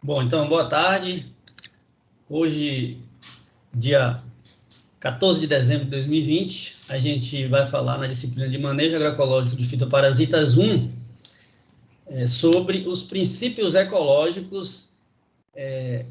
Bom, então, boa tarde. Hoje, dia 14 de dezembro de 2020, a gente vai falar na disciplina de Manejo Agroecológico de Fitoparasitas 1 sobre os princípios ecológicos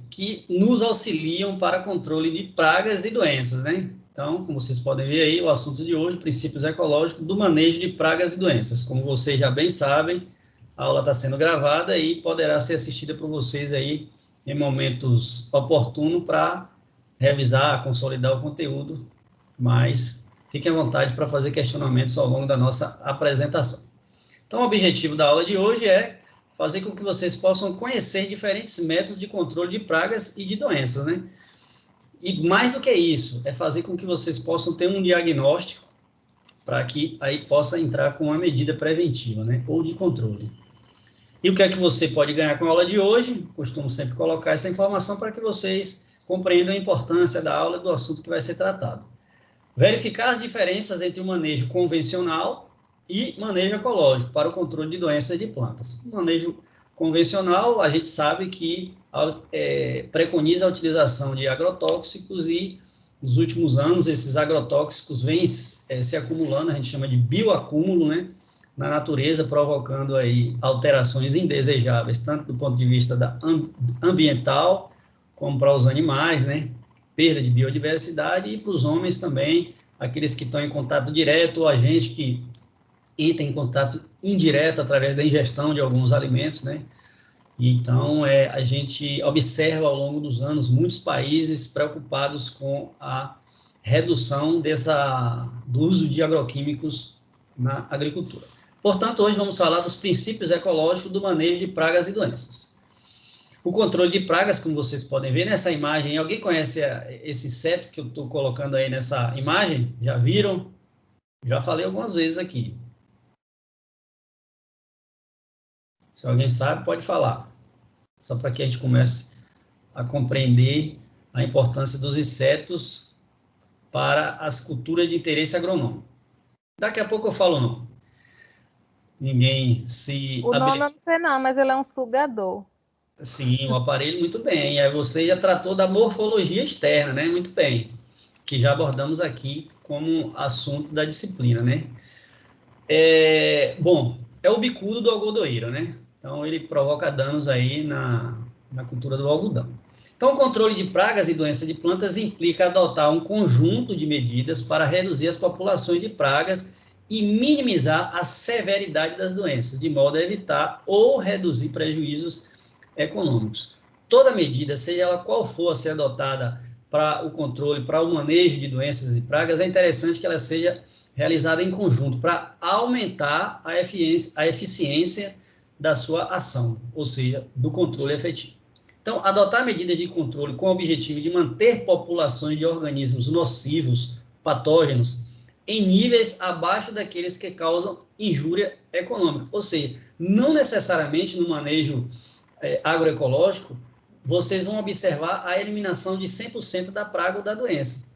que nos auxiliam para controle de pragas e doenças, né? Então, como vocês podem ver aí, o assunto de hoje, princípios ecológicos do manejo de pragas e doenças. Como vocês já bem sabem, a aula está sendo gravada e poderá ser assistida por vocês aí em momentos oportunos para revisar, consolidar o conteúdo, mas fiquem à vontade para fazer questionamentos ao longo da nossa apresentação. Então, o objetivo da aula de hoje é fazer com que vocês possam conhecer diferentes métodos de controle de pragas e de doenças, né? E mais do que isso, é fazer com que vocês possam ter um diagnóstico para que aí possa entrar com uma medida preventiva, né? Ou de controle. E o que é que você pode ganhar com a aula de hoje? Costumo sempre colocar essa informação para que vocês compreendam a importância da aula e do assunto que vai ser tratado. Verificar as diferenças entre o manejo convencional e manejo ecológico para o controle de doenças de plantas. O manejo convencional, a gente sabe que preconiza a utilização de agrotóxicos e, nos últimos anos, esses agrotóxicos vêm se acumulando, a gente chama de bioacúmulo, né, na natureza, provocando aí alterações indesejáveis, tanto do ponto de vista ambiental, como para os animais, né, perda de biodiversidade, e para os homens também, aqueles que estão em contato direto, ou a gente que entra em contato indireto através da ingestão de alguns alimentos, né? Então, a gente observa ao longo dos anos muitos países preocupados com a redução do uso de agroquímicos na agricultura. Portanto, hoje vamos falar dos princípios ecológicos do manejo de pragas e doenças. O controle de pragas, como vocês podem ver nessa imagem, alguém conhece esse inseto que eu estou colocando aí nessa imagem? Já viram? Já falei algumas vezes aqui. Se alguém sabe, pode falar. Só para que a gente comece a compreender a importância dos insetos para as culturas de interesse agronômico. Daqui a pouco eu falo o nome. Ninguém se... O nome eu não sei não, mas ele é um sugador. Sim, o aparelho, muito bem. E aí você já tratou da morfologia externa, né? Muito bem. Que já abordamos aqui como assunto da disciplina, né? Bom, é o bicudo do algodoeiro, né? Então, ele provoca danos aí na cultura do algodão. Então, o controle de pragas e doenças de plantas implica adotar um conjunto de medidas para reduzir as populações de pragas e minimizar a severidade das doenças, de modo a evitar ou reduzir prejuízos econômicos. Toda medida, seja ela qual for a ser adotada para o controle, para o manejo de doenças e pragas, é interessante que ela seja realizada em conjunto para aumentar a eficiência da sua ação, ou seja, do controle efetivo. Então, adotar medidas de controle com o objetivo de manter populações de organismos nocivos, patógenos, em níveis abaixo daqueles que causam injúria econômica. Ou seja, não necessariamente no manejo agroecológico, vocês vão observar a eliminação de 100% da praga ou da doença.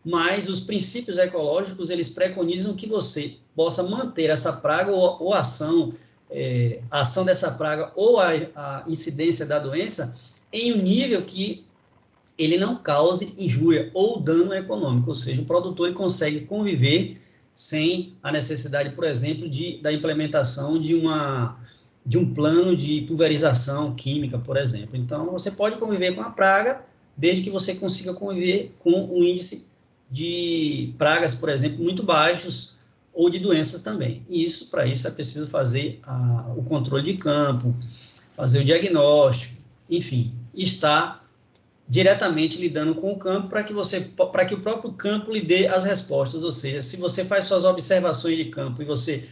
Mas os princípios ecológicos, eles preconizam que você possa manter essa praga ou a ação dessa praga ou a incidência da doença em um nível que ele não cause injúria ou dano econômico, ou seja, o produtor ele consegue conviver sem a necessidade, por exemplo, da implementação de um plano de pulverização química, por exemplo. Então, você pode conviver com a praga, desde que você consiga conviver com um índice de pragas, por exemplo, muito baixos, ou de doenças também. E para isso é preciso fazer o controle de campo, fazer o diagnóstico, enfim, estar diretamente lidando com o campo para que o próprio campo lhe dê as respostas. Ou seja, se você faz suas observações de campo e você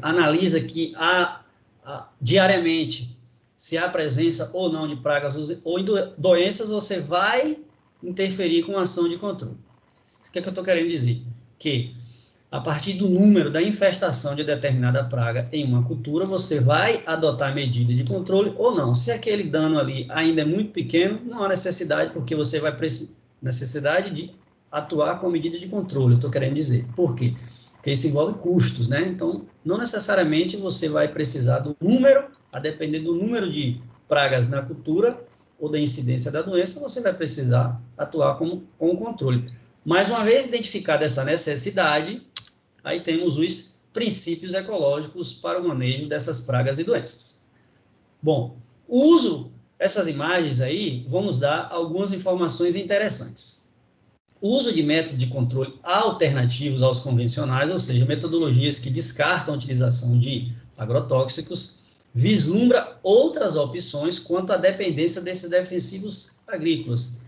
analisa que diariamente se há presença ou não de pragas ou doenças, você vai interferir com a ação de controle. O que é que eu estou querendo dizer? Que a partir do número da infestação de determinada praga em uma cultura, você vai adotar medida de controle ou não. Se aquele dano ali ainda é muito pequeno, não há necessidade, porque você vai necessidade de atuar com medida de controle, eu estou querendo dizer. Por quê? Porque isso envolve custos, né? Então, não necessariamente você vai precisar do número, a depender do número de pragas na cultura, ou da incidência da doença, você vai precisar atuar com o controle. Mais uma vez identificada essa necessidade, aí temos os princípios ecológicos para o manejo dessas pragas e doenças. Bom, essas imagens aí vão nos dar algumas informações interessantes. O uso de métodos de controle alternativos aos convencionais, ou seja, metodologias que descartam a utilização de agrotóxicos, vislumbra outras opções quanto à dependência desses defensivos agrícolas,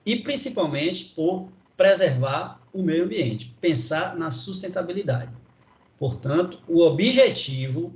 e principalmente por preservar o meio ambiente, pensar na sustentabilidade. Portanto, o objetivo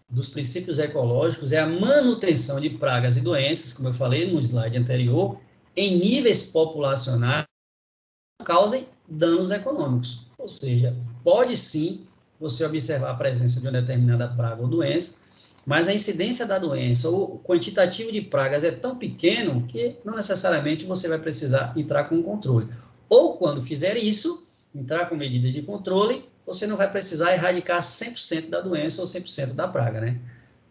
dos princípios ecológicos é a manutenção de pragas e doenças, como eu falei no slide anterior, em níveis populacionais que não causem danos econômicos. Ou seja, pode sim você observar a presença de uma determinada praga ou doença, mas a incidência da doença ou o quantitativo de pragas é tão pequeno que não necessariamente você vai precisar entrar com controle. Ou quando fizer isso, entrar com medidas de controle, você não vai precisar erradicar 100% da doença ou 100% da praga, né?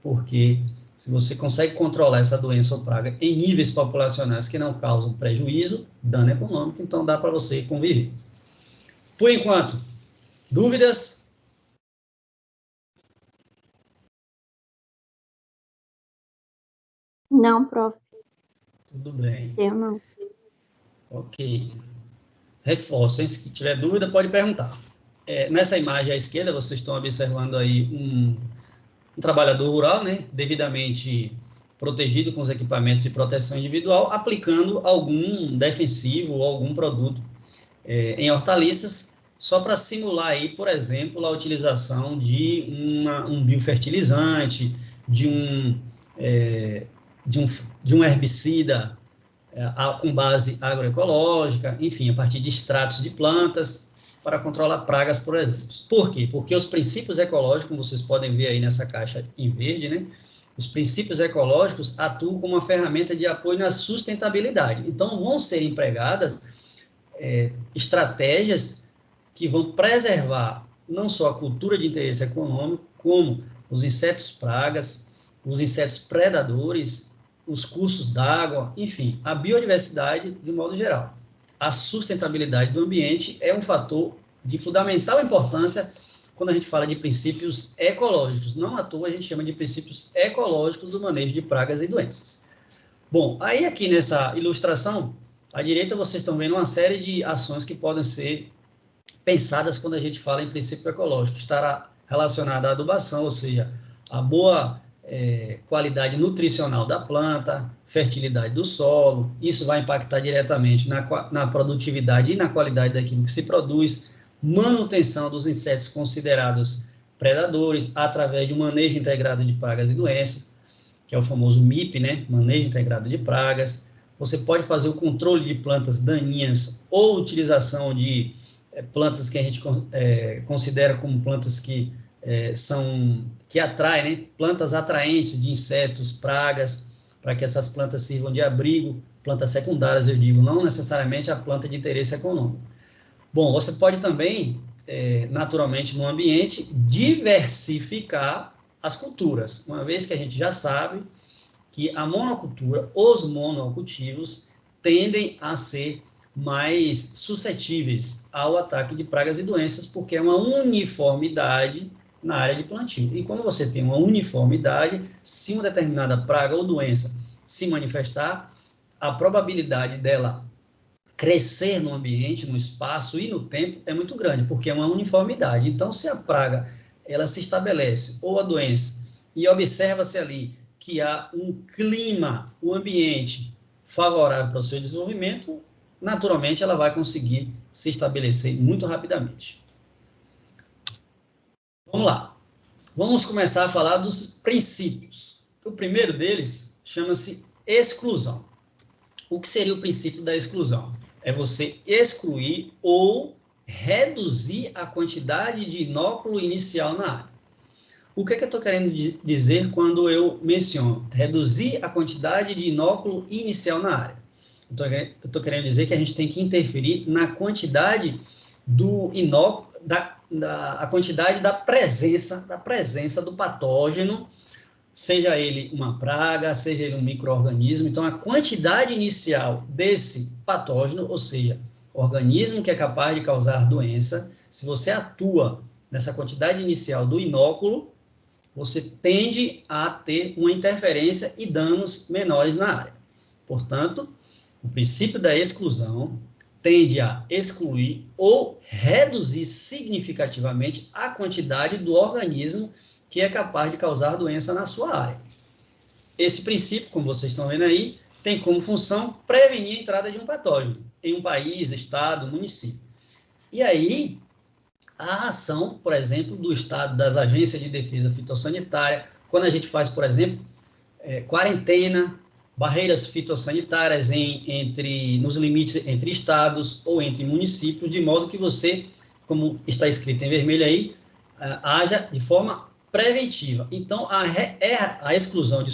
Porque se você consegue controlar essa doença ou praga em níveis populacionais que não causam prejuízo, dano econômico, então dá para você conviver. Por enquanto, dúvidas? Não, prof. Tudo bem. Eu não. Ok. Reforço, hein? Se tiver dúvida, pode perguntar. Nessa imagem à esquerda, vocês estão observando aí um trabalhador rural, né, devidamente protegido com os equipamentos de proteção individual, aplicando algum defensivo ou algum produto em hortaliças, só para simular aí, por exemplo, a utilização de um biofertilizante, de um herbicida com base agroecológica, enfim, a partir de extratos de plantas, para controlar pragas, por exemplo. Por quê? Porque os princípios ecológicos, como vocês podem ver aí nessa caixa em verde, né? Os princípios ecológicos atuam como uma ferramenta de apoio na sustentabilidade. Então, vão ser empregadas estratégias que vão preservar não só a cultura de interesse econômico, como os insetos pragas, os insetos predadores, os cursos d'água, enfim, a biodiversidade de modo geral. A sustentabilidade do ambiente é um fator de fundamental importância quando a gente fala de princípios ecológicos. Não à toa a gente chama de princípios ecológicos do manejo de pragas e doenças. Bom, aí aqui nessa ilustração, à direita vocês estão vendo uma série de ações que podem ser pensadas quando a gente fala em princípio ecológico. Estará relacionada à adubação, ou seja, a boa qualidade nutricional da planta, fertilidade do solo, isso vai impactar diretamente na produtividade e na qualidade daquilo que se produz, manutenção dos insetos considerados predadores, através de um manejo integrado de pragas e doenças, que é o famoso MIP, né? Manejo integrado de pragas. Você pode fazer o controle de plantas daninhas ou utilização de plantas que a gente considera como plantas que atraem, né? Plantas atraentes de insetos, pragas, para que essas plantas sirvam de abrigo, plantas secundárias, eu digo, não necessariamente a planta de interesse econômico. Bom, você pode também, naturalmente, no ambiente, diversificar as culturas, uma vez que a gente já sabe que a monocultura, os monocultivos, tendem a ser mais suscetíveis ao ataque de pragas e doenças, porque é uma uniformidade na área de plantio. E quando você tem uma uniformidade, se uma determinada praga ou doença se manifestar, a probabilidade dela crescer no ambiente, no espaço e no tempo é muito grande, porque é uma uniformidade. Então, se a praga ela se estabelece, ou a doença, e observa-se ali que há um clima, um ambiente favorável para o seu desenvolvimento, naturalmente ela vai conseguir se estabelecer muito rapidamente. Vamos lá. Vamos começar a falar dos princípios. O primeiro deles chama-se exclusão. O que seria o princípio da exclusão? É você excluir ou reduzir a quantidade de inóculo inicial na área. O que é que eu estou querendo dizer quando eu menciono reduzir a quantidade de inóculo inicial na área? Eu estou querendo dizer que a gente tem que interferir na quantidade do inóculo, a quantidade da presença do patógeno, seja ele uma praga, seja ele um micro-organismo. Então, a quantidade inicial desse patógeno, ou seja, organismo que é capaz de causar doença, se você atua nessa quantidade inicial do inóculo, você tende a ter uma interferência e danos menores na área. Portanto, o princípio da exclusão tende a excluir ou reduzir significativamente a quantidade do organismo que é capaz de causar doença na sua área. Esse princípio, como vocês estão vendo aí, tem como função prevenir a entrada de um patógeno em um país, estado, município. E aí, a ação, por exemplo, do Estado, das agências de defesa fitossanitária, quando a gente faz, por exemplo, quarentena, barreiras fitossanitárias nos limites entre estados ou entre municípios, de modo que você, como está escrito em vermelho aí, haja de forma preventiva. Então, a exclusão,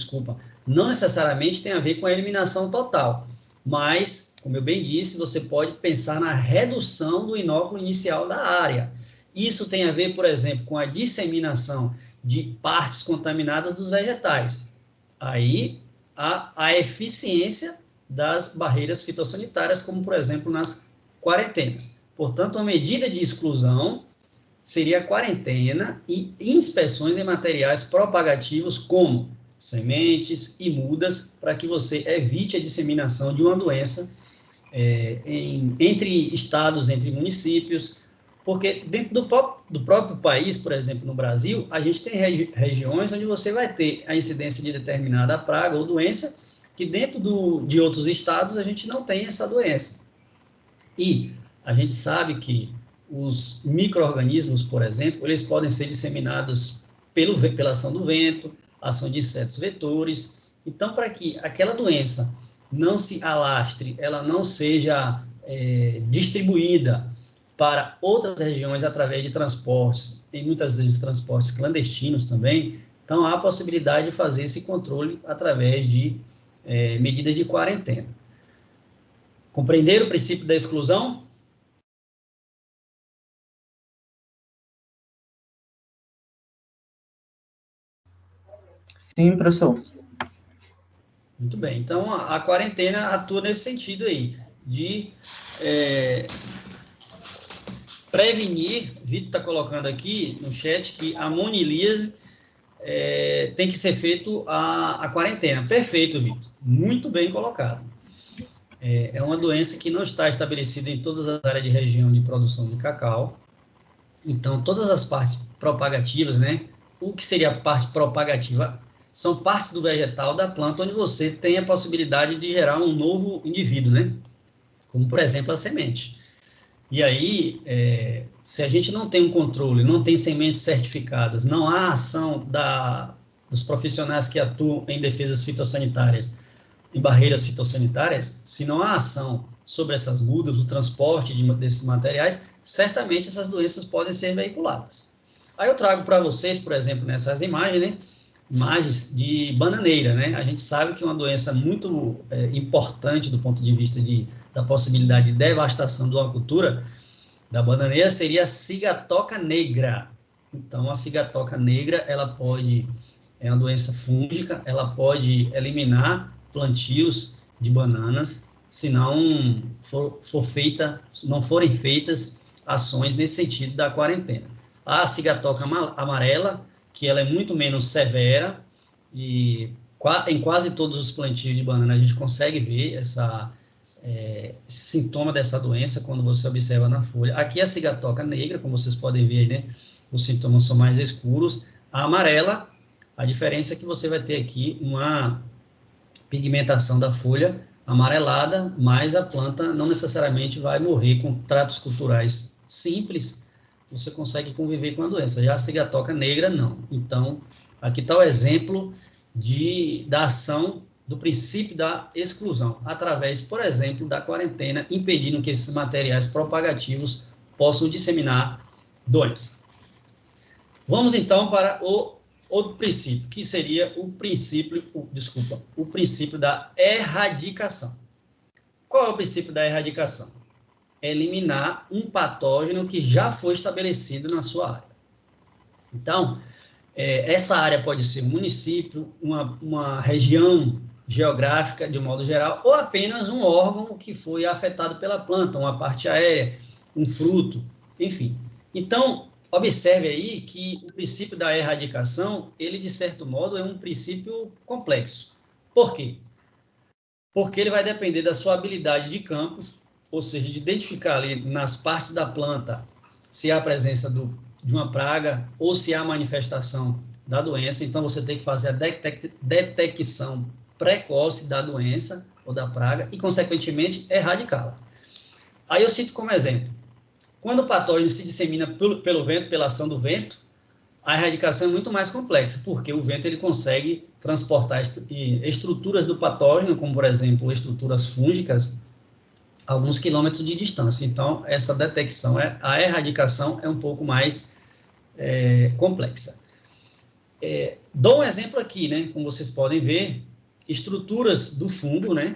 não necessariamente tem a ver com a eliminação total, mas, como eu bem disse, você pode pensar na redução do inóculo inicial da área. Isso tem a ver, por exemplo, com a disseminação de partes contaminadas dos vegetais. Aí, a eficiência das barreiras fitossanitárias, como, por exemplo, nas quarentenas. Portanto, a medida de exclusão seria a quarentena e inspeções em materiais propagativos, como sementes e mudas, para que você evite a disseminação de uma doença entre estados, entre municípios, porque dentro do próprio país, por exemplo, no Brasil, a gente tem regiões onde você vai ter a incidência de determinada praga ou doença, que dentro de outros estados a gente não tem essa doença. E a gente sabe que os micro-organismos, por exemplo, eles podem ser disseminados pela ação do vento, ação de insetos vetores. Então, para que aquela doença não se alastre, ela não seja distribuída para outras regiões através de transportes, e muitas vezes transportes clandestinos também, então há a possibilidade de fazer esse controle através de medidas de quarentena. Compreenderam o princípio da exclusão? Sim, professor. Muito bem. Então, a quarentena atua nesse sentido aí, de prevenir. Vitor está colocando aqui no chat que a monilíase tem que ser feito a quarentena. Perfeito, Vitor. Muito bem colocado. É uma doença que não está estabelecida em todas as áreas de região de produção de cacau. Então, todas as partes propagativas, né? O que seria a parte propagativa? São partes do vegetal, da planta, onde você tem a possibilidade de gerar um novo indivíduo, né? Como, por exemplo, a semente. E aí, se a gente não tem um controle, não tem sementes certificadas, não há ação dos profissionais que atuam em defesas fitossanitárias, em barreiras fitossanitárias, se não há ação sobre essas mudas, o transporte desses materiais, certamente essas doenças podem ser veiculadas. Aí eu trago para vocês, por exemplo, nessas imagens, né? Imagens de bananeira, né? A gente sabe que é uma doença muito importante do ponto de vista da possibilidade de devastação de uma cultura da bananeira seria a cigatoca negra. Então, a cigatoca negra, é uma doença fúngica, ela pode eliminar plantios de bananas se não forem feitas ações nesse sentido da quarentena. A cigatoca amarela, que ela é muito menos severa, e em quase todos os plantios de banana a gente consegue ver esse sintoma dessa doença quando você observa na folha. Aqui a cigatoca negra, como vocês podem ver aí, né, os sintomas são mais escuros. A amarela, a diferença é que você vai ter aqui uma pigmentação da folha amarelada, mas a planta não necessariamente vai morrer com tratos culturais simples, você consegue conviver com a doença. Já a cigatoca negra, não. Então, aqui está o exemplo da ação do princípio da exclusão, através, por exemplo, da quarentena, impedindo que esses materiais propagativos possam disseminar doença. Vamos, então, para o outro princípio, que seria o princípio da erradicação. Qual é o princípio da erradicação? Eliminar um patógeno que já foi estabelecido na sua área. Então, Essa área pode ser um município, uma região geográfica, de um modo geral, ou apenas um órgão que foi afetado pela planta, uma parte aérea, um fruto, enfim. Então, observe aí que o princípio da erradicação, ele, de certo modo, é um princípio complexo. Por quê? Porque ele vai depender da sua habilidade de campo, ou seja, de identificar ali nas partes da planta se há a presença de uma praga ou se há manifestação da doença. Então, você tem que fazer a detecção precoce da doença ou da praga e, consequentemente, erradicá-la. Aí eu cito como exemplo, quando o patógeno se dissemina pelo vento, pela ação do vento, a erradicação é muito mais complexa, porque o vento ele consegue transportar estruturas do patógeno, como, por exemplo, estruturas fúngicas, a alguns quilômetros de distância. Então, essa detecção, a erradicação é um pouco mais complexa. Dou um exemplo aqui, né? Como vocês podem ver, estruturas do fungo, né?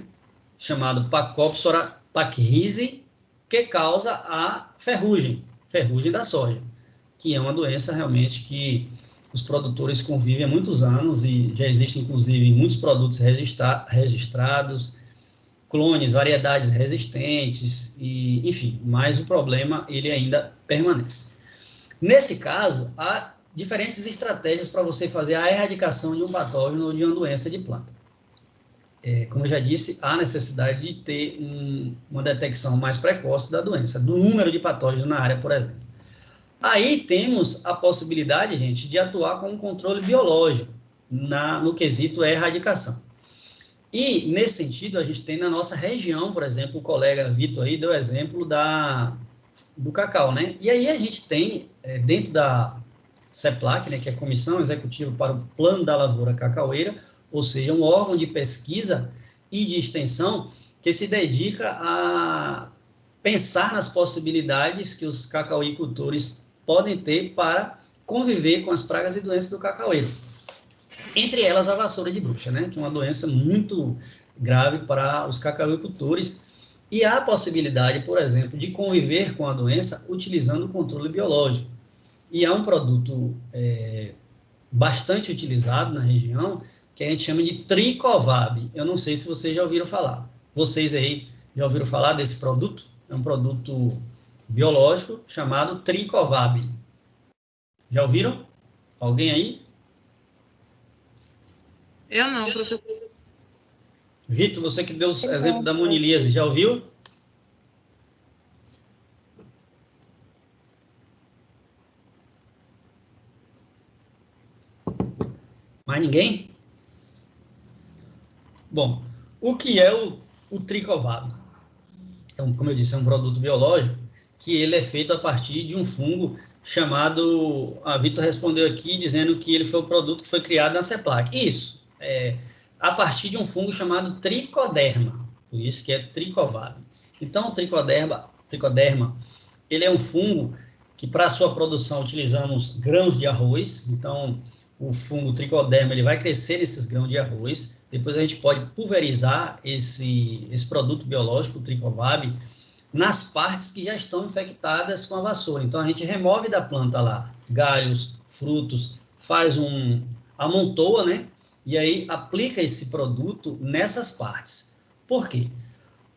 Chamado Pacopsora pachyrizi, que causa a ferrugem da soja, que é uma doença realmente que os produtores convivem há muitos anos e já existem, inclusive, muitos produtos registrados, clones, variedades resistentes, e, enfim, mas o problema, ele ainda permanece. Nesse caso, há diferentes estratégias para você fazer a erradicação de um patógeno ou de uma doença de planta. Como eu já disse, há necessidade de ter uma detecção mais precoce da doença, do número de patógenos na área, por exemplo. Aí temos a possibilidade, gente, de atuar com um controle biológico no quesito erradicação. E, nesse sentido, a gente tem na nossa região, por exemplo, o colega Vitor aí deu exemplo do cacau, né? E aí a gente tem, dentro da CEPLAC, né, que é a Comissão Executiva para o Plano da Lavoura Cacaueira, ou seja, um órgão de pesquisa e de extensão que se dedica a pensar nas possibilidades que os cacauicultores podem ter para conviver com as pragas e doenças do cacaueiro. Entre elas, a vassoura de bruxa, né, que é uma doença muito grave para os cacauicultores, e há a possibilidade, por exemplo, de conviver com a doença utilizando o controle biológico. E há um produto bastante utilizado na região, que a gente chama de Tricovab. Eu não sei se vocês já ouviram falar. Vocês aí já ouviram falar desse produto? É um produto biológico chamado Tricovab. Já ouviram? Alguém aí? Eu não, professor. Vitor, você que deu o exemplo da monilíase, já ouviu? Mais ninguém? Bom, o que é o Tricovab? Como eu disse, é um produto biológico que ele é feito a partir de um fungo chamado... A Vitor respondeu aqui dizendo que ele foi o produto que foi criado na CEPLAC. Isso, a partir de um fungo chamado Tricoderma, por isso que é Tricovab. Então, o Tricoderma, ele é um fungo que, para a sua produção, utilizamos grãos de arroz. Então, o fungo Tricoderma, ele vai crescer nesses grãos de arroz. Depois a gente pode pulverizar esse produto biológico, o Tricovab, nas partes que já estão infectadas com a vassoura. Então, a gente remove da planta lá galhos, frutos, faz amontoa, né? E aí aplica esse produto nessas partes. Por quê?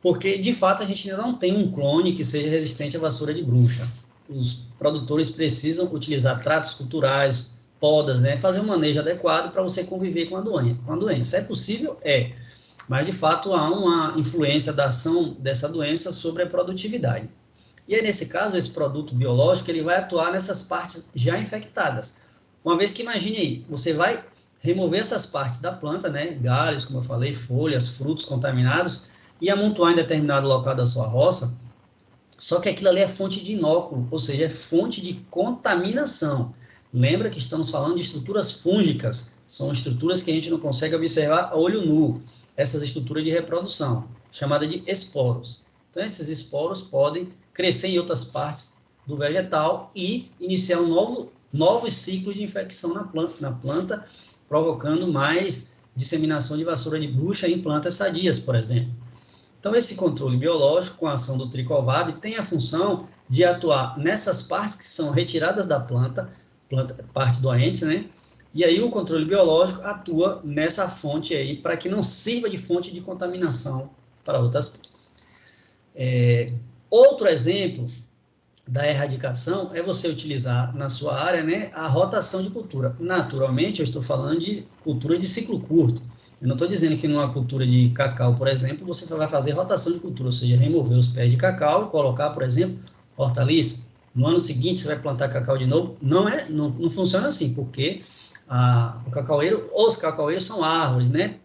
Porque, de fato, a gente ainda não tem um clone que seja resistente à vassoura de bruxa. Os produtores precisam utilizar tratos culturais, podas, né? Fazer um manejo adequado para você conviver com a doença. É possível? É. Mas, de fato, há uma influência da ação dessa doença sobre a produtividade. E aí, nesse caso, esse produto biológico, ele vai atuar nessas partes já infectadas. Uma vez que, imagine aí, você vai remover essas partes da planta, né? Galhos, como eu falei, folhas, frutos contaminados, e amontoar em determinado local da sua roça, só que aquilo ali é fonte de inóculo, ou seja, é fonte de contaminação. Lembra que estamos falando de estruturas fúngicas, são estruturas que a gente não consegue observar a olho nu, essas estruturas de reprodução, chamada de esporos. Então, esses esporos podem crescer em outras partes do vegetal e iniciar novos ciclos de infecção na planta, provocando mais disseminação de vassoura de bruxa em plantas sadias, por exemplo. Então, esse controle biológico, com a ação do Tricovab, tem a função de atuar nessas partes que são retiradas da planta partes doentes, né? E aí o controle biológico atua nessa fonte aí, para que não sirva de fonte de contaminação para outras plantas. Outro exemplo da erradicação é você utilizar na sua área, né, a rotação de cultura. Naturalmente, eu estou falando de cultura de ciclo curto. Eu não estou dizendo que numa cultura de cacau, por exemplo, você vai fazer rotação de cultura, ou seja, remover os pés de cacau e colocar, por exemplo, hortaliça. No ano seguinte, você vai plantar cacau de novo. Não funciona assim, porque os cacaueiros são árvores, né?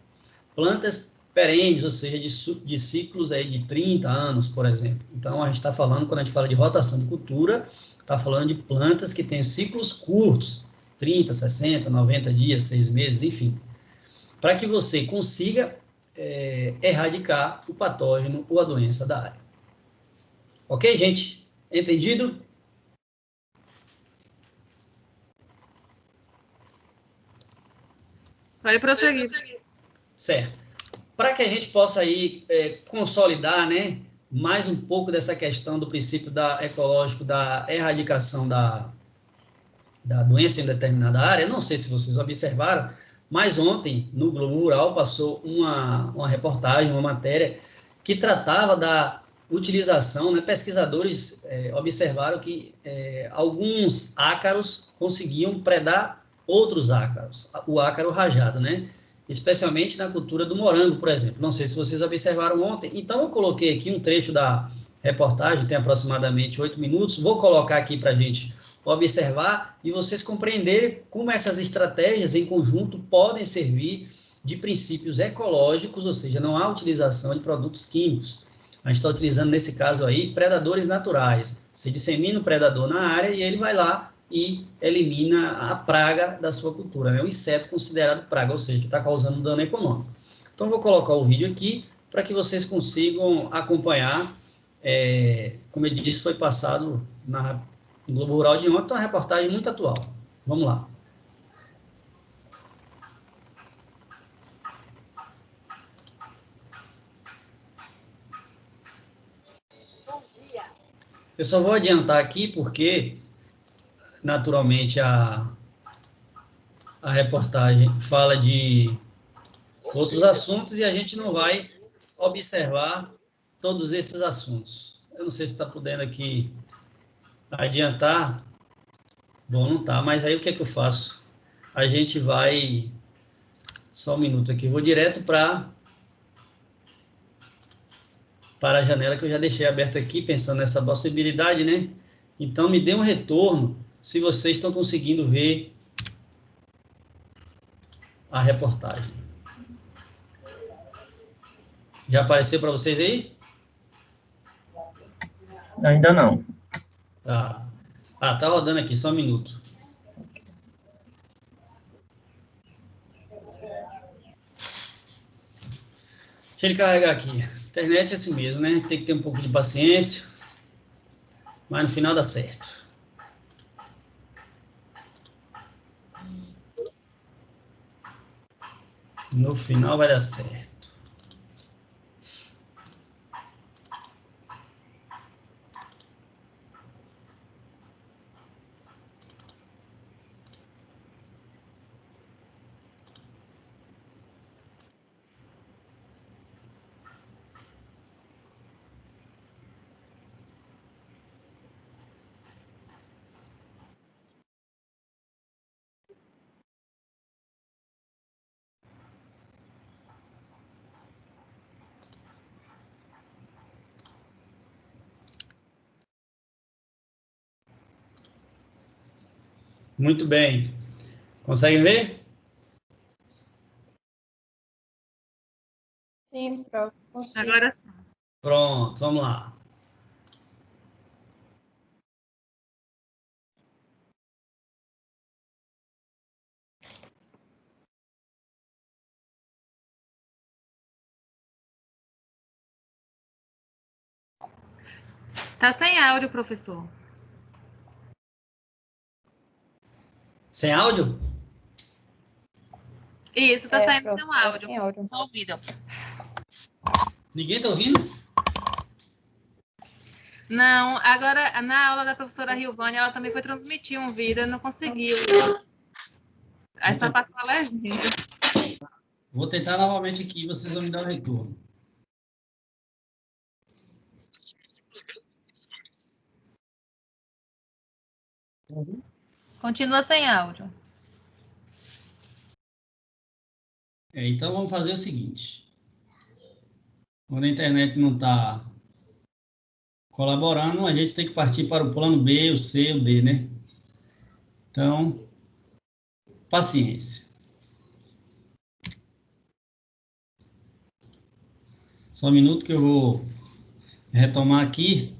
Plantas perenes, ou seja, de ciclos aí de 30 anos, por exemplo. Então, a gente está falando, quando a gente fala de rotação de cultura, está falando de plantas que têm ciclos curtos, 30, 60, 90 dias, 6 meses, enfim, para que você consiga erradicar o patógeno ou a doença da área. Ok, gente? Entendido? Pode prosseguir. Certo. Para que a gente possa aí consolidar, né, mais um pouco dessa questão do princípio ecológico da erradicação da doença em determinada área, não sei se vocês observaram, mas ontem, no Globo Rural, passou uma reportagem, uma matéria, que tratava da utilização, né, pesquisadores observaram que alguns ácaros conseguiam predar outros ácaros, o ácaro rajado, né? Especialmente na cultura do morango, por exemplo. Não sei se vocês observaram ontem. Então, eu coloquei aqui um trecho da reportagem, tem aproximadamente 8 minutos. Vou colocar aqui para a gente observar e vocês compreenderem como essas estratégias em conjunto podem servir de princípios ecológicos, ou seja, não há utilização de produtos químicos. A gente está utilizando, nesse caso aí, predadores naturais. Você dissemina o predador na área e ele vai lá e elimina a praga da sua cultura, né? O inseto considerado praga, ou seja, que está causando dano econômico. Então, vou colocar o vídeo aqui para que vocês consigam acompanhar. Como eu disse, foi passado no Globo Rural de ontem, uma reportagem muito atual. Vamos lá. Bom dia. Eu só vou adiantar aqui porque, naturalmente, a reportagem fala de outros assuntos e a gente não vai observar todos esses assuntos. Eu não sei se está podendo aqui adiantar. Bom, não está, mas aí o que é que eu faço? A gente vai... Só um minuto aqui. Vou direto para a janela que eu já deixei aberta aqui, pensando nessa possibilidade, né? Então, me dê um retorno se vocês estão conseguindo ver a reportagem. Já apareceu para vocês aí? Ainda não. Tá. Tá rodando aqui, só um minuto. Deixa ele carregar aqui. Internet é assim mesmo, né? Tem que ter um pouco de paciência, mas no final dá certo. No final vai dar certo. Muito bem. Conseguem ver? Sim, prof. Consigo. Agora sim. Pronto, vamos lá. Tá sem áudio, professor. Sem áudio? Isso, tá saindo prof, sem tá áudio. sem áudio. Sem ouvido. Ninguém está ouvindo? Não, agora na aula da professora Riovânia, ela também foi transmitir um vídeo, não conseguiu. Aí está passando a legenda. Vou tentar novamente aqui, vocês vão me dar o retorno. Continua sem áudio. Então, vamos fazer o seguinte. Quando a internet não está colaborando, a gente tem que partir para o plano B, o C, o D, né? Então, paciência. Só um minuto que eu vou retomar aqui.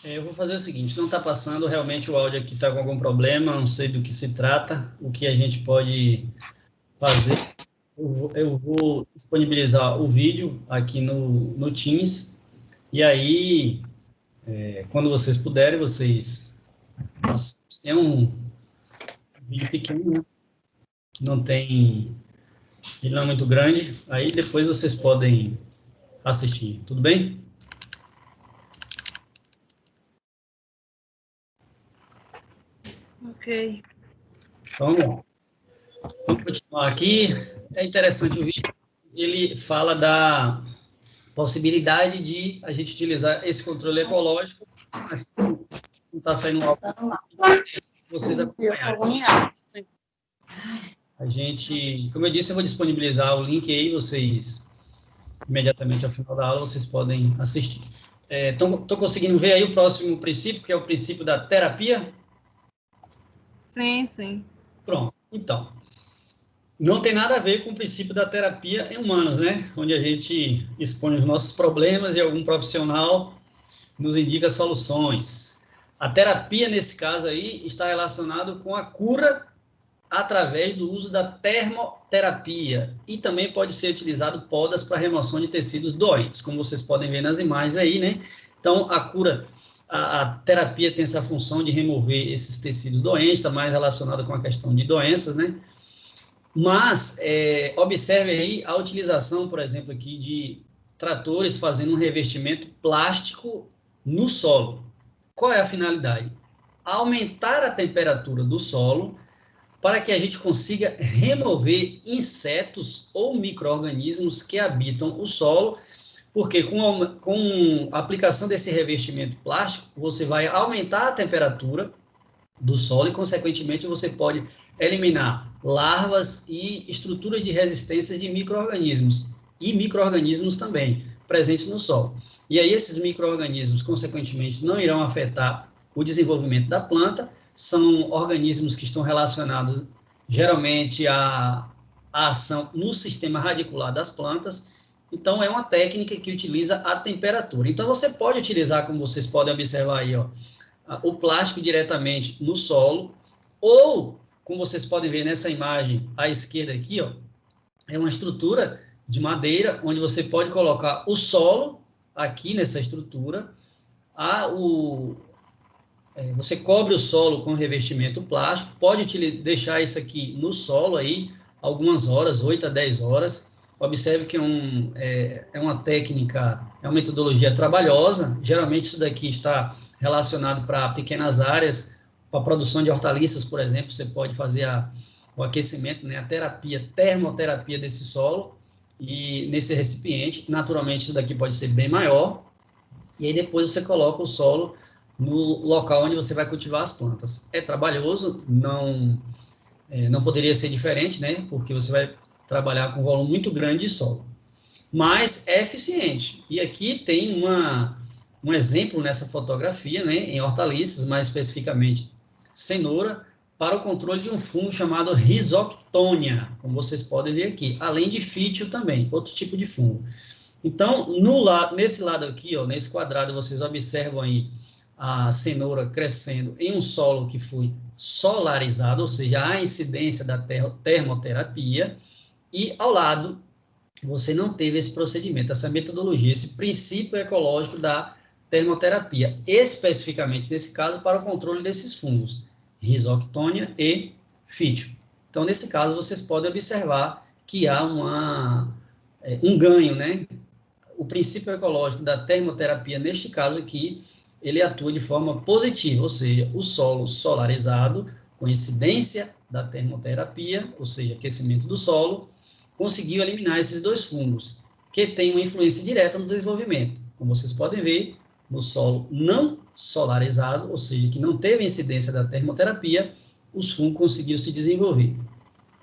Eu vou fazer o seguinte, não está passando, realmente o áudio aqui está com algum problema, não sei do que se trata, o que a gente pode fazer, eu vou disponibilizar o vídeo aqui no Teams, e aí, quando vocês puderem, vocês assistem um vídeo pequeno, né? Ele não é muito grande, aí depois vocês podem assistir, tudo bem? Ok. Então, vamos continuar aqui. É interessante o vídeo. Ele fala da possibilidade de a gente utilizar esse controle ecológico, mas não está saindo algo. Vocês acompanharem. A gente, como eu disse, eu vou disponibilizar o link aí, vocês, imediatamente ao final da aula, vocês podem assistir. Estou conseguindo ver aí o próximo princípio, que é o princípio da terapia? Sim, sim. Pronto. Então, não tem nada a ver com o princípio da terapia em humanos, né? Onde a gente expõe os nossos problemas e algum profissional nos indica soluções. A terapia, nesse caso aí, está relacionado com a cura através do uso da termoterapia. E também pode ser utilizado podas para remoção de tecidos doentes, como vocês podem ver nas imagens aí, né? Então, a cura, a terapia tem essa função de remover esses tecidos doentes, está mais relacionado com a questão de doenças, né? Mas, observe aí a utilização, por exemplo, aqui de tratores fazendo um revestimento plástico no solo. Qual é a finalidade? Aumentar a temperatura do solo para que a gente consiga remover insetos ou micro-organismos que habitam o solo, porque com a aplicação desse revestimento plástico, você vai aumentar a temperatura do solo e, consequentemente, você pode eliminar larvas e estruturas de resistência de micro-organismos, e micro-organismos também presentes no solo. E aí esses micro-organismos, consequentemente, não irão afetar o desenvolvimento da planta, são organismos que estão relacionados, geralmente, à ação no sistema radicular das plantas. Então, é uma técnica que utiliza a temperatura. Então, você pode utilizar, como vocês podem observar aí, ó, o plástico diretamente no solo, ou, como vocês podem ver nessa imagem à esquerda aqui, ó, é uma estrutura de madeira, onde você pode colocar o solo aqui nessa estrutura, você cobre o solo com revestimento plástico, pode deixar isso aqui no solo aí, algumas horas, 8 a 10 horas. Observe que é uma técnica, é uma metodologia trabalhosa, geralmente isso daqui está relacionado para pequenas áreas, para a produção de hortaliças, por exemplo, você pode fazer o aquecimento, né, a termoterapia desse solo, e nesse recipiente, naturalmente isso daqui pode ser bem maior, e aí depois você coloca o solo no local onde você vai cultivar as plantas. É trabalhoso, não poderia ser diferente, né, porque você vai trabalhar com um volume muito grande de solo, mas é eficiente. E aqui tem uma um exemplo nessa fotografia, né, em hortaliças, mais especificamente cenoura, para o controle de um fungo chamado Rhizoctonia, como vocês podem ver aqui, além de fítio também, outro tipo de fungo. Então, nesse lado aqui, ó, nesse quadrado, vocês observam aí a cenoura crescendo em um solo que foi solarizado, ou seja, a incidência da termoterapia, e ao lado você não teve esse procedimento, essa metodologia, esse princípio ecológico da termoterapia, especificamente nesse caso para o controle desses fungos, Rhizoctonia e fítio. Então, nesse caso, vocês podem observar que há um ganho, né? O princípio ecológico da termoterapia, neste caso aqui, ele atua de forma positiva, ou seja, o solo solarizado, com incidência da termoterapia, ou seja, aquecimento do solo, conseguiu eliminar esses dois fungos, que têm uma influência direta no desenvolvimento. Como vocês podem ver, no solo não solarizado, ou seja, que não teve incidência da termoterapia, os fungos conseguiram se desenvolver,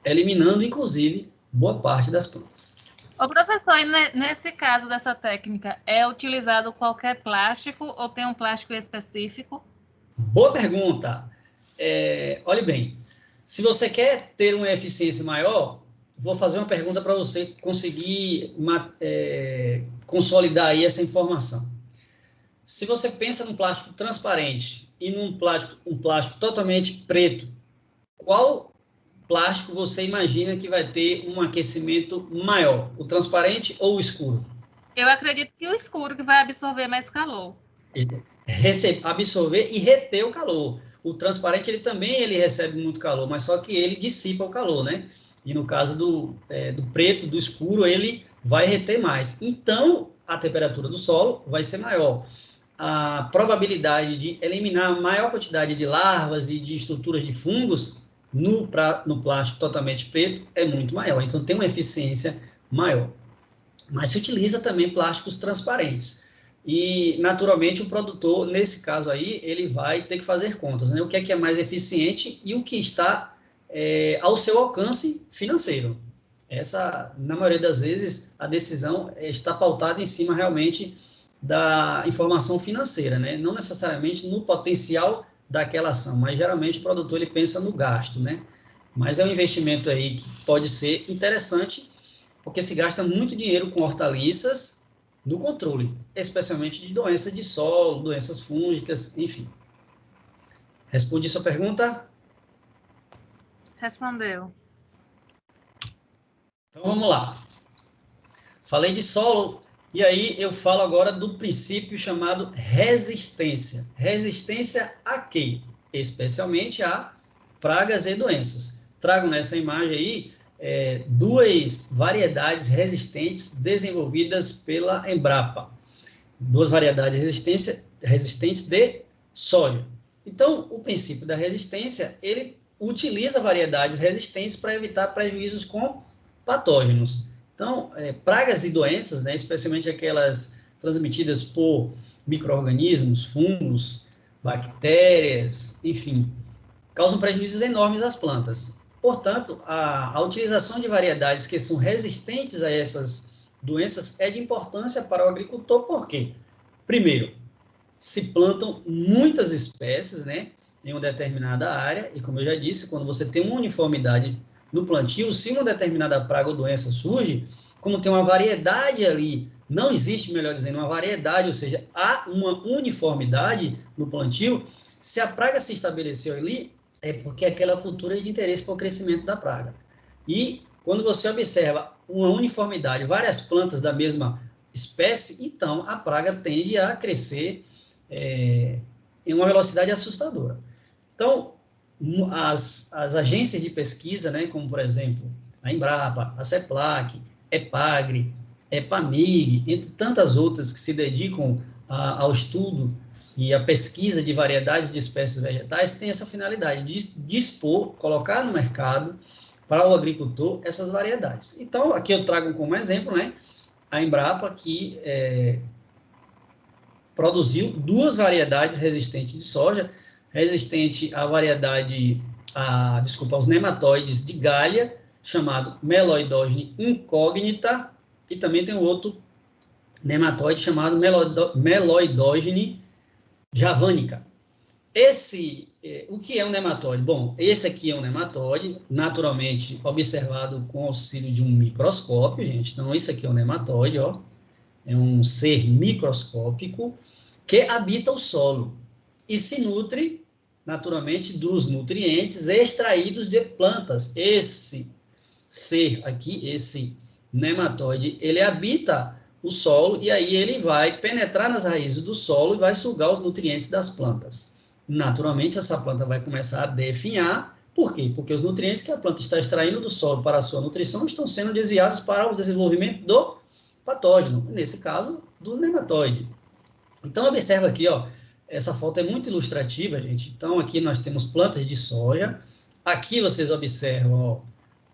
eliminando, inclusive, boa parte das plantas. Ô, professor, e nesse caso dessa técnica, é utilizado qualquer plástico ou tem um plástico específico? Boa pergunta. Olhe bem, se você quer ter uma eficiência maior, vou fazer uma pergunta para você conseguir consolidar aí essa informação. Se você pensa num plástico transparente e num plástico totalmente preto, qual plástico você imagina que vai ter um aquecimento maior, o transparente ou o escuro? Eu acredito que o escuro, que vai absorver mais calor. Absorver e reter o calor. O transparente, ele recebe muito calor, mas só que ele dissipa o calor, né? E no caso do preto, do escuro, ele vai reter mais. Então, a temperatura do solo vai ser maior. A probabilidade de eliminar a maior quantidade de larvas e de estruturas de fungos no plástico totalmente preto é muito maior. Então, tem uma eficiência maior. Mas se utiliza também plásticos transparentes. E, naturalmente, o produtor, nesse caso aí, ele vai ter que fazer contas, né? O que é mais eficiente e o que está ao seu alcance financeiro. Na maioria das vezes, a decisão está pautada em cima, realmente, da informação financeira, né? Não necessariamente no potencial daquela ação, mas, geralmente, o produtor ele pensa no gasto, né? Mas é um investimento aí que pode ser interessante, porque se gasta muito dinheiro com hortaliças no controle, especialmente de doenças de solo, doenças fúngicas, enfim. Respondi sua pergunta? Respondeu. Então, vamos lá. Falei de solo, e aí eu falo agora do princípio chamado resistência. Resistência a quê? Especialmente a pragas e doenças. Trago nessa imagem aí duas variedades resistentes desenvolvidas pela Embrapa. Duas variedades resistentes de soja. Então, o princípio da resistência, ele utiliza variedades resistentes para evitar prejuízos com patógenos. Então, pragas e doenças, né, especialmente aquelas transmitidas por micro-organismos, fungos, bactérias, enfim, causam prejuízos enormes às plantas. Portanto, a utilização de variedades que são resistentes a essas doenças é de importância para o agricultor, por quê? Primeiro, se plantam muitas espécies, né, em uma determinada área, e como eu já disse, quando você tem uma uniformidade no plantio, se uma determinada praga ou doença surge, como tem uma variedade ali, não existe, melhor dizendo, uma variedade, ou seja, há uma uniformidade no plantio, se a praga se estabeleceu ali, é porque aquela cultura é de interesse para o crescimento da praga. E quando você observa uma uniformidade, várias plantas da mesma espécie, então a praga tende a crescer em uma velocidade assustadora. Então, as agências de pesquisa, né, como, por exemplo, a Embrapa, a CEPLAC, EPAGRE, EPAMIG, entre tantas outras que se dedicam ao estudo e à pesquisa de variedades de espécies vegetais, tem essa finalidade de dispor, colocar no mercado para o agricultor essas variedades. Então, aqui eu trago como exemplo, né, a Embrapa, que produziu duas variedades resistentes de soja, resistente à variedade, aos nematóides de galha, chamado Meloidogene incógnita, e também tem um outro nematóide chamado Meloidogene javanica. O que é um nematóide? Bom, esse aqui é um nematóide, naturalmente observado com auxílio de um microscópio, gente. Então, isso aqui é um nematóide, ó. É um ser microscópico que habita o solo e se nutre, naturalmente, dos nutrientes extraídos de plantas. Esse ser aqui, esse nematóide, ele habita o solo e aí ele vai penetrar nas raízes do solo e vai sugar os nutrientes das plantas. Naturalmente, essa planta vai começar a definhar. Por quê? Porque os nutrientes que a planta está extraindo do solo para a sua nutrição estão sendo desviados para o desenvolvimento do patógeno, nesse caso, do nematóide. Então, observa aqui, ó, essa foto é muito ilustrativa, gente. Então, aqui nós temos plantas de soja. Aqui vocês observam, ó,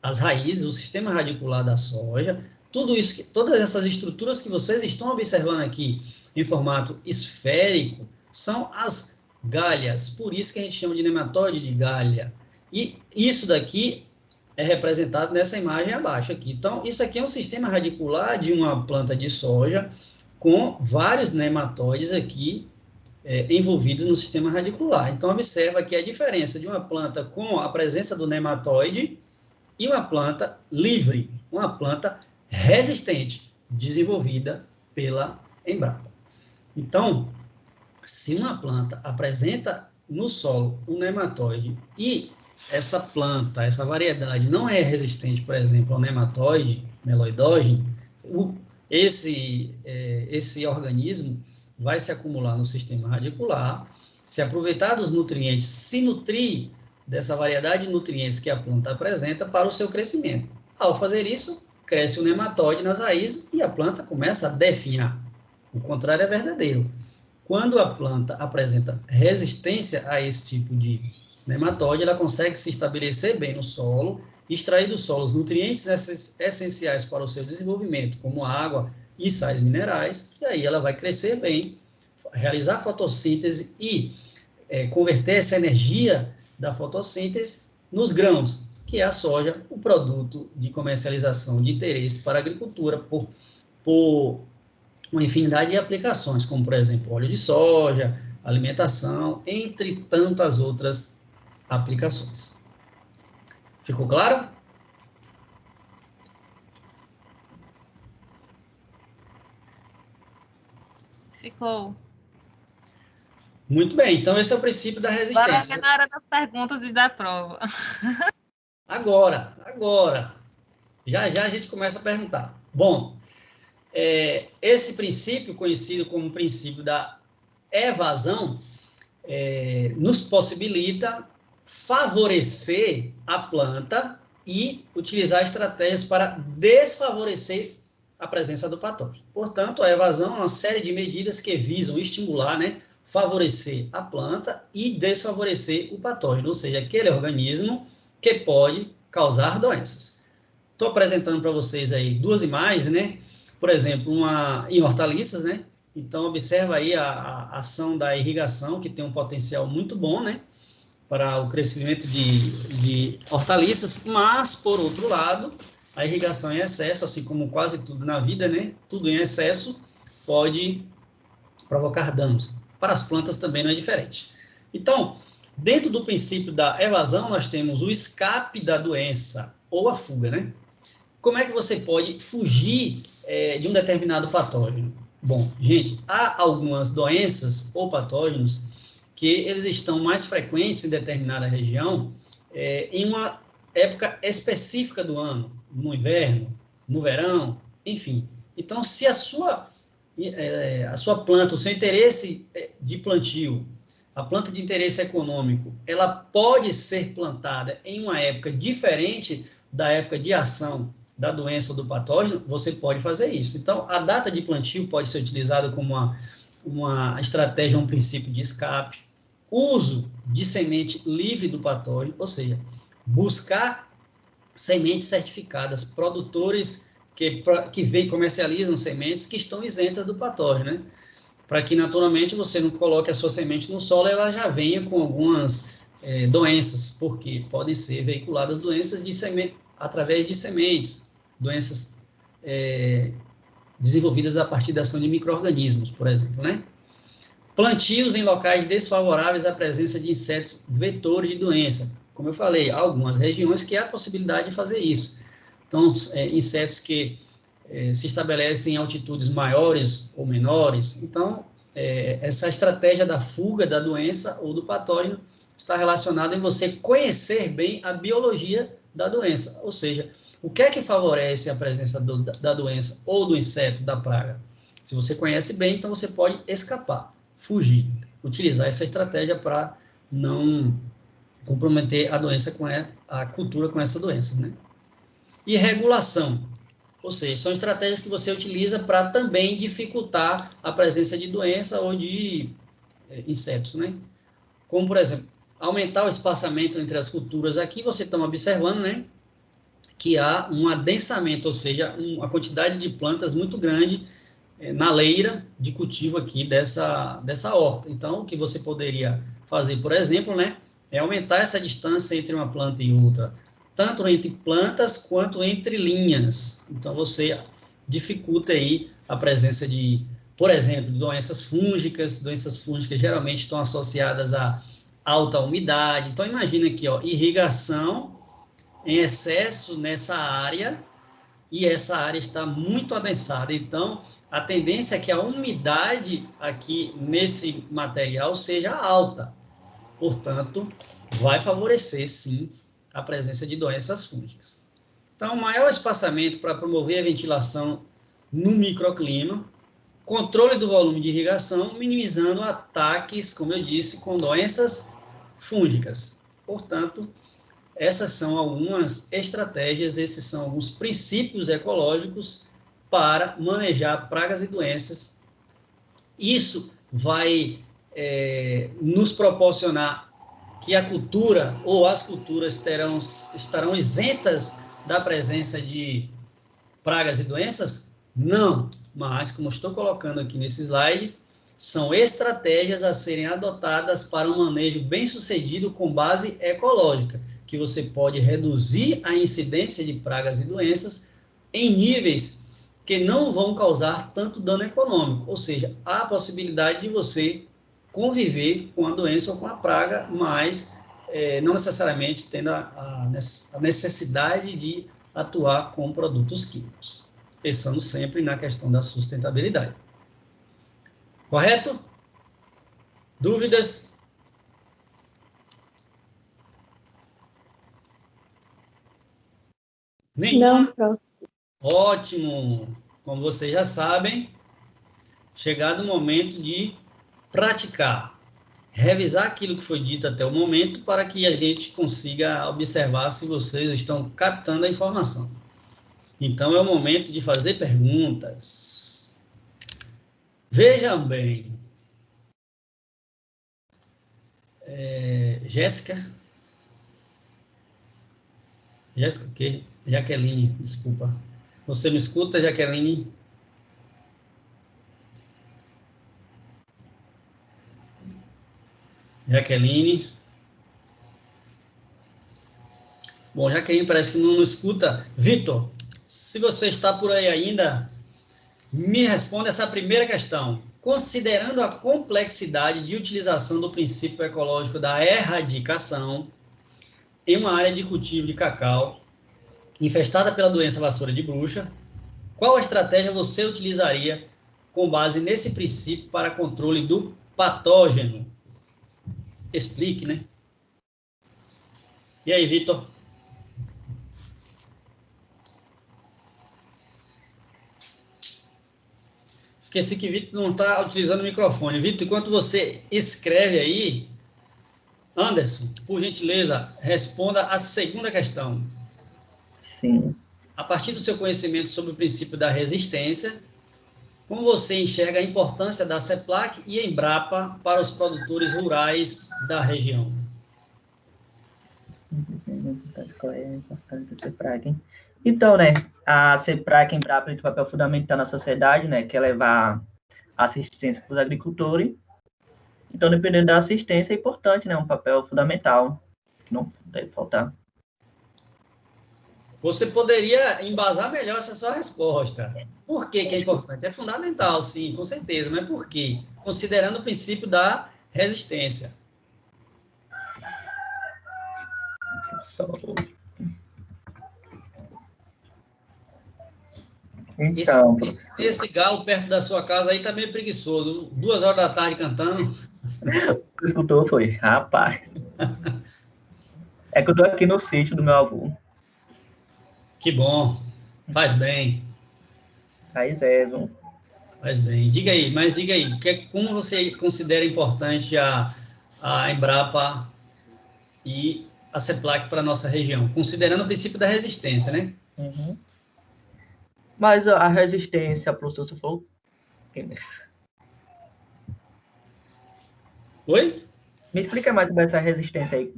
as raízes, o sistema radicular da soja. Tudo isso, todas essas estruturas que vocês estão observando aqui em formato esférico são as galhas. Por isso que a gente chama de nematóide de galha. E isso daqui é representado nessa imagem abaixo aqui. Então, isso aqui é um sistema radicular de uma planta de soja com vários nematóides aqui envolvidos no sistema radicular. Então, observa aqui a diferença de uma planta com a presença do nematóide e uma planta livre, uma planta resistente, desenvolvida pela Embrapa. Então, se uma planta apresenta no solo um nematóide e essa planta, essa variedade não é resistente, por exemplo, ao nematóide meloidógeno, esse organismo vai se acumular no sistema radicular, se aproveitar dos nutrientes, se nutrir dessa variedade de nutrientes que a planta apresenta para o seu crescimento. Ao fazer isso, cresce o nematóide nas raízes e a planta começa a definhar. O contrário é verdadeiro. Quando a planta apresenta resistência a esse tipo de nematóide, ela consegue se estabelecer bem no solo, extrair do solo os nutrientes essenciais para o seu desenvolvimento, como água e sais minerais, e aí ela vai crescer bem, realizar fotossíntese e converter essa energia da fotossíntese nos grãos, que é a soja, o produto de comercialização de interesse para a agricultura por uma infinidade de aplicações, como, por exemplo, óleo de soja, alimentação, entre tantas outras aplicações. Ficou claro? Ficou. Muito bem, então esse é o princípio da resistência. Agora é na hora das perguntas e da prova. Agora. Já a gente começa a perguntar. Bom, esse princípio, conhecido como princípio da evasão, nos possibilita favorecer a planta e utilizar estratégias para desfavorecer a presença do patógeno. Portanto, a evasão é uma série de medidas que visam estimular, favorecer a planta e desfavorecer o patógeno, ou seja, aquele organismo que pode causar doenças. Estou apresentando para vocês aí duas imagens, por exemplo, em hortaliças, Então, observa aí a ação da irrigação, que tem um potencial muito bom, para o crescimento de hortaliças, mas, por outro lado, a irrigação em excesso, assim como quase tudo na vida, tudo em excesso pode provocar danos. Para as plantas também não é diferente. Então, dentro do princípio da evasão, nós temos o escape da doença, ou a fuga, Como é que você pode fugir de um determinado patógeno? Bom, gente, há algumas doenças ou patógenos que eles estão mais frequentes em determinada região em uma época específica do ano, no inverno, no verão, enfim. Então, se a sua planta, o seu interesse de plantio, a planta de interesse econômico, ela pode ser plantada em uma época diferente da época de ação da doença ou do patógeno, você pode fazer isso. Então, a data de plantio pode ser utilizada como uma estratégia, um princípio de escape. Uso de semente livre do patógeno, ou seja, buscar sementes certificadas, produtores que vêm e comercializam sementes que estão isentas do patógeno, Para que, naturalmente, você não coloque a sua semente no solo e ela já venha com algumas doenças, porque podem ser veiculadas doenças através de sementes, doenças desenvolvidas a partir da ação de micro-organismos, por exemplo, né? Plantios em locais desfavoráveis à presença de insetos vetores de doença. Como eu falei, há algumas regiões que há a possibilidade de fazer isso. Então, insetos que se estabelecem em altitudes maiores ou menores. Então, essa estratégia da fuga da doença ou do patógeno está relacionada em você conhecer bem a biologia da doença. Ou seja, o que é que favorece a presença da doença ou do inseto, da praga? Se você conhece bem, então você pode escapar, fugir, utilizar essa estratégia para não comprometer a doença com a cultura com essa doença, né? E regulação, ou seja, são estratégias que você utiliza para também dificultar a presença de doença ou de insetos, né? Como, por exemplo, aumentar o espaçamento entre as culturas. Aqui você está observando, né, que há um adensamento, ou seja, a quantidade de plantas muito grande na leira de cultivo aqui dessa horta. Então, o que você poderia fazer, por exemplo, né, é aumentar essa distância entre uma planta e outra, tanto entre plantas quanto entre linhas. Então, você dificulta aí a presença de, por exemplo, de doenças fúngicas. Doenças fúngicas geralmente estão associadas a alta umidade. Então, imagina aqui, ó, irrigação em excesso nessa área, e essa área está muito adensada. Então, a tendência é que a umidade aqui nesse material seja alta. Portanto, vai favorecer, sim, a presença de doenças fúngicas. Então, maior espaçamento para promover a ventilação no microclima, controle do volume de irrigação, minimizando ataques, como eu disse, com doenças fúngicas. Portanto, essas são algumas estratégias, esses são alguns princípios ecológicos para manejar pragas e doenças. Isso vai nos proporcionar que a cultura ou as culturas estarão isentas da presença de pragas e doenças? Não, mas, como estou colocando aqui nesse slide, são estratégias a serem adotadas para um manejo bem-sucedido com base ecológica, que você pode reduzir a incidência de pragas e doenças em níveis que não vão causar tanto dano econômico, ou seja, há a possibilidade de você conviver com a doença ou com a praga, mas não necessariamente tendo a necessidade de atuar com produtos químicos, pensando sempre na questão da sustentabilidade. Correto? Dúvidas? Nenhuma? Não, Ótimo! Como vocês já sabem, chegado o momento de praticar, revisar aquilo que foi dito até o momento para que a gente consiga observar se vocês estão captando a informação. Então, é o momento de fazer perguntas. Vejam bem. Jéssica? Jéssica o quê? Jaqueline, desculpa. Você me escuta, Jaqueline? Jaqueline? Bom, Jaqueline parece que não escuta. Vitor, se você está por aí ainda, me responda essa primeira questão. Considerando a complexidade de utilização do princípio ecológico da erradicação em uma área de cultivo de cacau infestada pela doença vassoura de bruxa, qual estratégia você utilizaria com base nesse princípio para controle do patógeno? Explique, né? E aí, Vitor? Esqueci que Vitor não está utilizando o microfone. Vitor, enquanto você escreve aí, Anderson, por gentileza, responda a segunda questão. Sim. A partir do seu conhecimento sobre o princípio da resistência, como você enxerga a importância da CEPLAC e Embrapa para os produtores rurais da região? Qual é a importância da CEPLAC, hein? Então, né, a CEPLAC e Embrapa tem um papel fundamental na sociedade, né, que é levar assistência para os agricultores. Então, dependendo da assistência, é importante, né, um papel fundamental, que não deve faltar. Você poderia embasar melhor essa sua resposta. Por que que é importante? É fundamental, sim, com certeza, mas por quê? Considerando o princípio da resistência. Então, Esse galo perto da sua casa aí tá meio preguiçoso. 2 horas da tarde cantando. você escutou, foi? Rapaz. É que eu tô aqui no sítio do meu avô. Que bom. Faz bem. Mas é, viu? Faz bem. Diga aí, mas diga aí, como você considera importante a Embrapa e a CEPLAC para a nossa região? Considerando o princípio da resistência, né? Uhum. Mas a resistência, professor, você falou? Oi? Me explica mais sobre essa resistência aí.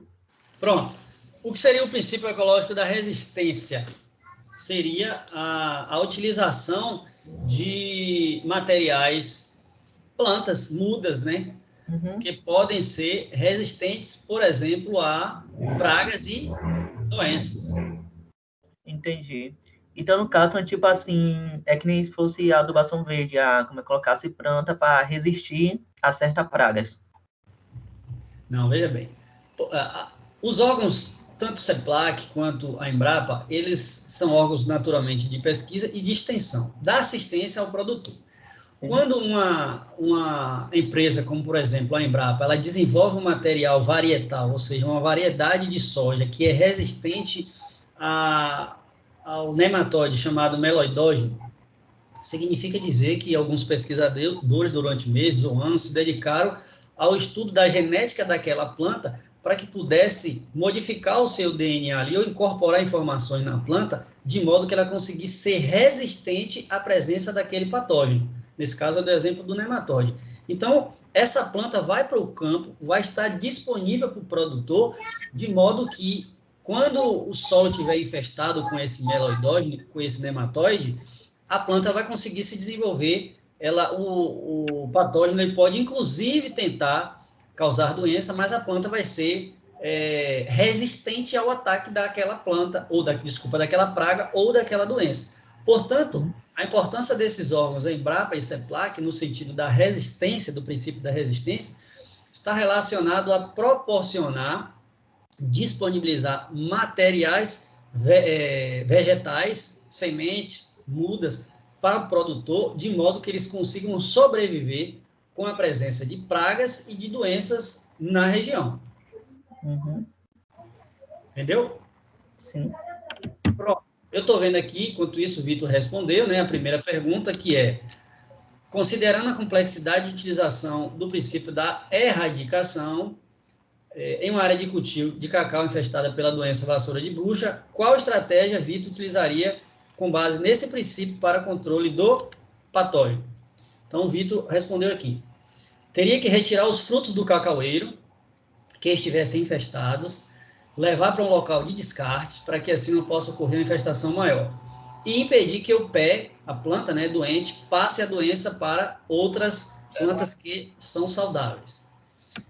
Pronto. O que seria o princípio ecológico da resistência? Seria a utilização de materiais, plantas mudas, né? Uhum. Que podem ser resistentes, por exemplo, a pragas e doenças. Entendi. Então, no caso, é tipo assim, é que nem se fosse a adubação verde, como é colocasse planta para resistir a certas pragas. Não, veja bem. Os órgãos, tanto o CEPLAC quanto a Embrapa, eles são órgãos naturalmente de pesquisa e de extensão, da assistência ao produtor. Sim. Quando uma empresa, como por exemplo a Embrapa, ela desenvolve um material varietal, ou seja, uma variedade de soja que é resistente ao nematóide chamado meloidógeno, significa dizer que alguns pesquisadores, durante meses ou anos, se dedicaram ao estudo da genética daquela planta para que pudesse modificar o seu DNA ali ou incorporar informações na planta de modo que ela conseguisse ser resistente à presença daquele patógeno. Nesse caso, eu dou o exemplo do nematóide. Então, essa planta vai para o campo, vai estar disponível para o produtor, de modo que, quando o solo estiver infestado com esse meloidógeno, com esse nematóide, a planta vai conseguir se desenvolver. O patógeno ele pode, inclusive, tentar causar doença, mas a planta vai ser resistente ao ataque daquela planta, daquela praga ou daquela doença. Portanto, a importância desses órgãos, a Embrapa e CEPLAC, no sentido da resistência, do princípio da resistência, está relacionado a proporcionar, disponibilizar materiais vegetais, sementes, mudas, para o produtor, de modo que eles consigam sobreviver com a presença de pragas e de doenças na região. Uhum. Entendeu? Sim. Pronto. Eu estou vendo aqui, enquanto isso, o Vitor respondeu, né, a primeira pergunta, que é: considerando a complexidade de utilização do princípio da erradicação em uma área de cultivo de cacau infestada pela doença vassoura de bruxa, qual estratégia Vitor utilizaria com base nesse princípio para controle do patógeno? Então, o Vitor respondeu aqui: teria que retirar os frutos do cacaueiro que estivessem infestados, levar para um local de descarte, para que assim não possa ocorrer uma infestação maior, e impedir que o pé, a planta, né, doente, passe a doença para outras plantas que são saudáveis.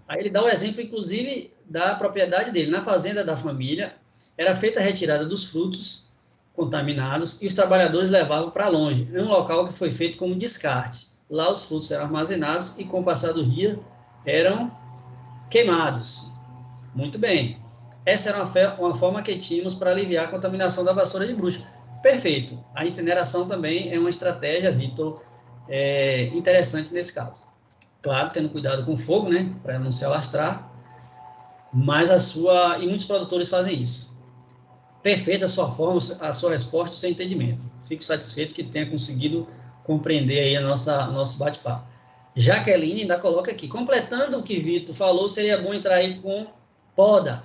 Aí ele dá o exemplo, inclusive, da propriedade dele. Na fazenda da família, era feita a retirada dos frutos contaminados e os trabalhadores levavam para longe, em um local que foi feito como descarte. Lá os frutos eram armazenados e, com o passar dos dias, eram queimados. Muito bem. Essa era uma forma que tínhamos para aliviar a contaminação da vassoura de bruxa. Perfeito. A incineração também é uma estratégia, Vitor, interessante nesse caso. Claro, tendo cuidado com o fogo, né, para não se alastrar, mas e muitos produtores fazem isso. Perfeita a sua forma, a sua resposta, o seu entendimento. Fico satisfeito que tenha conseguido compreender aí nosso bate-papo. Jaqueline ainda coloca aqui: completando o que Vitor falou, seria bom entrar aí com poda.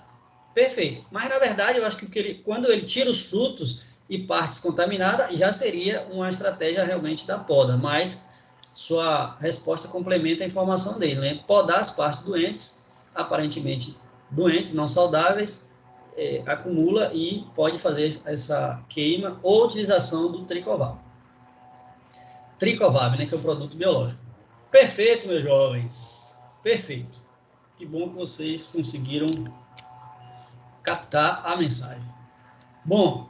Perfeito. Mas, na verdade, eu acho que quando ele tira os frutos e partes contaminadas, já seria uma estratégia realmente da poda, mas sua resposta complementa a informação dele, né? Podar as partes doentes, aparentemente doentes, não saudáveis, acumula e pode fazer essa queima ou utilização do Tricoval. Tricoval, né, que é o produto biológico. Perfeito, meus jovens. Perfeito. Que bom que vocês conseguiram captar a mensagem. Bom,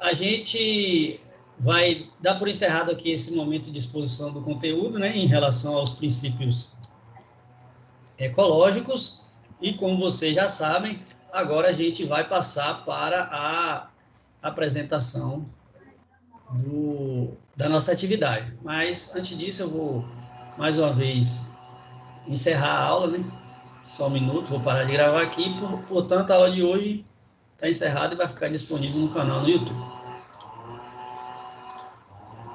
a gente vai dar por encerrado aqui esse momento de exposição do conteúdo, né, em relação aos princípios ecológicos, e como vocês já sabem, agora a gente vai passar para a apresentação da nossa atividade. Mas, antes disso, eu vou, mais uma vez, encerrar a aula, né? Só um minuto, vou parar de gravar aqui, portanto, a aula de hoje está encerrada e vai ficar disponível no canal no YouTube.